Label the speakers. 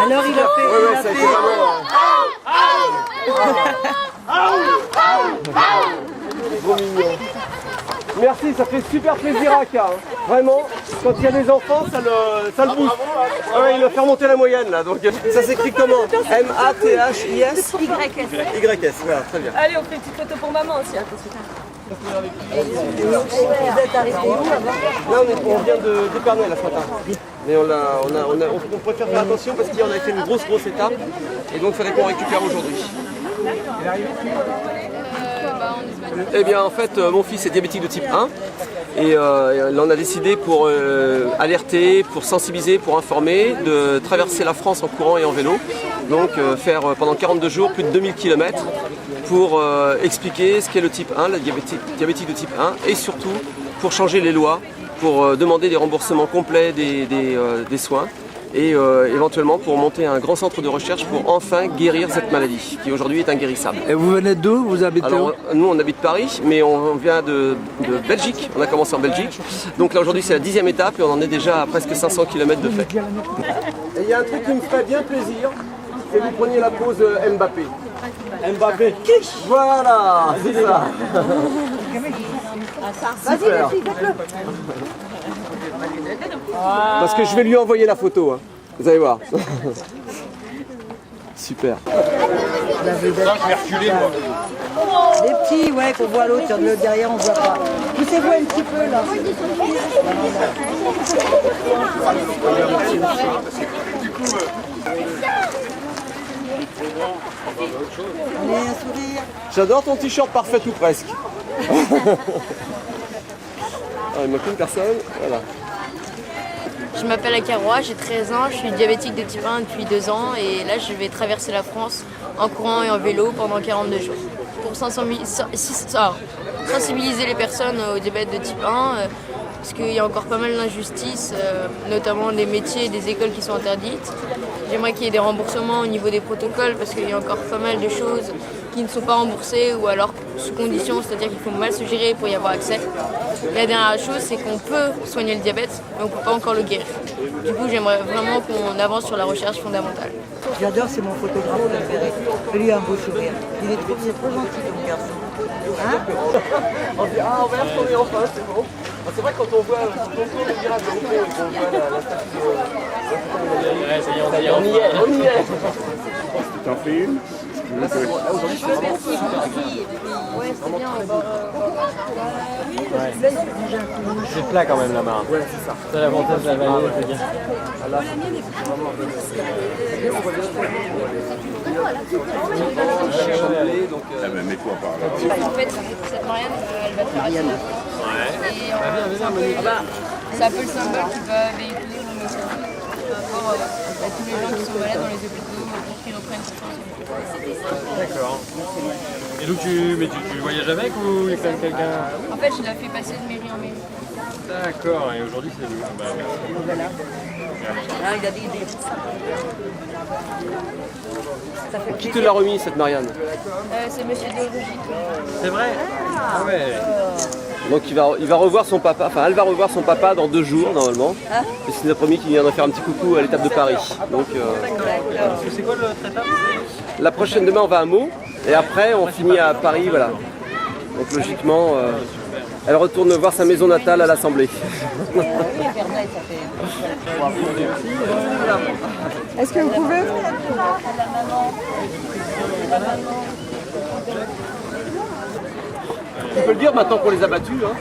Speaker 1: Alors il a fait...
Speaker 2: Ouais, ça a été vraiment... Trop mignon. Merci, ça fait super plaisir à Aka. Vraiment, quand il y a des enfants, ça le booste. Ouais, il va faire monter la moyenne là. Donc, ça s'écrit comment? M-A-T-H-I-S Y-S, voilà, très bien.
Speaker 3: Allez, on fait une petite photo pour maman aussi. Attention.
Speaker 1: Vous êtes arrivé où avant?
Speaker 2: Là, on vient d'Épernay là ce matin. Mais on préfère faire attention parce qu'hier on a fait une grosse étape. Et donc il fallait qu'on récupère aujourd'hui. Eh bien en fait mon fils est diabétique de type 1 et là on a décidé pour alerter, pour sensibiliser, pour informer de traverser la France en courant et en vélo. Donc faire pendant 42 jours plus de 2000 km pour expliquer ce qu'est le type 1, la diabétique de type 1 et surtout pour changer les lois, pour demander des remboursements complets des soins. Et éventuellement pour monter un grand centre de recherche pour enfin guérir cette maladie qui aujourd'hui est inguérissable.
Speaker 4: Et vous venez d'où? Vous habitez où?
Speaker 2: Nous on habite Paris mais on vient de Belgique, on a commencé en Belgique. Donc là aujourd'hui c'est la 10e étape et on en est déjà à presque 500 km de fait. Et il y a un truc qui me ferait bien plaisir, c'est que vous preniez la pause Mbappé. Mbappé, voilà, c'est ça.
Speaker 1: Vas-y les filles, faites-le.
Speaker 2: Parce que je vais lui envoyer la photo, hein. Vous allez voir. Super.
Speaker 1: Des petits, ouais, qu'on voit l'autre, le derrière, on voit pas. Poussez-vous un petit peu là. Allez, un sourire.
Speaker 2: J'adore ton t-shirt parfait ou presque. Il manque une personne, voilà.
Speaker 5: Je m'appelle Akaroa, j'ai 13 ans, je suis diabétique de type 1 depuis 2 ans et là je vais traverser la France en courant et en vélo pendant 42 jours pour sensibiliser les personnes au diabète de type 1 parce qu'il y a encore pas mal d'injustices, notamment les métiers et des écoles qui sont interdites. J'aimerais qu'il y ait des remboursements au niveau des protocoles parce qu'il y a encore pas mal de choses qui ne sont pas remboursées ou alors sous condition, c'est-à-dire qu'il faut mal se gérer pour y avoir accès. La dernière chose, c'est qu'on peut soigner le diabète, mais on ne peut pas encore le guérir. Du coup, j'aimerais vraiment qu'on avance sur la recherche fondamentale.
Speaker 1: J'adore, c'est mon photographe préféré. Lui a un beau sourire. Il est trop gentil, ton garçon. Hein?
Speaker 2: On dit, ah, on va retourner en face, c'est bon. C'est vrai quand on voit le virage de l'entrée et qu'on voit la statue on y est.
Speaker 6: T'en fais une?
Speaker 2: Aujourd'hui, c'est vraiment
Speaker 5: Ouais, c'est bien.
Speaker 7: C'est plat quand même la marne.
Speaker 2: ouais, c'est ça.
Speaker 7: C'est l'avantage de la vallée, c'est bien.
Speaker 2: Donc,
Speaker 6: Ah ben mets-toi par là.
Speaker 5: En fait, cette Marianne, elle va traverser. Et c'est un peu le symbole qui va véhiculer mon message par rapport à tous les gens qui sont malades dans les hôpitaux pour qu'ils reprennent conscience.
Speaker 7: D'accord. Et donc tu voyages avec ou il y a quand même quelqu'un?
Speaker 5: En fait, je l'ai fait passer de mairie en mairie.
Speaker 7: D'accord, et aujourd'hui c'est lui. Bah, merci.
Speaker 1: Ah, il a dit
Speaker 2: qui te l'a remis cette Marianne?
Speaker 5: C'est monsieur Déologie.
Speaker 7: C'est vrai? Ah ouais.
Speaker 2: Donc il va revoir son papa, enfin elle va revoir son papa dans 2 jours normalement. Et c'est notre ami qui viendra faire un petit coucou à l'étape de Paris. Donc
Speaker 7: C'est quoi l'autre étape?
Speaker 2: la prochaine demain on va à Meaux et après on finit à Paris, voilà. Donc logiquement elle retourne voir sa maison natale à l'Assemblée.
Speaker 1: Est-ce que vous pouvez?
Speaker 2: Tu peux le dire maintenant qu'on les a battus, hein.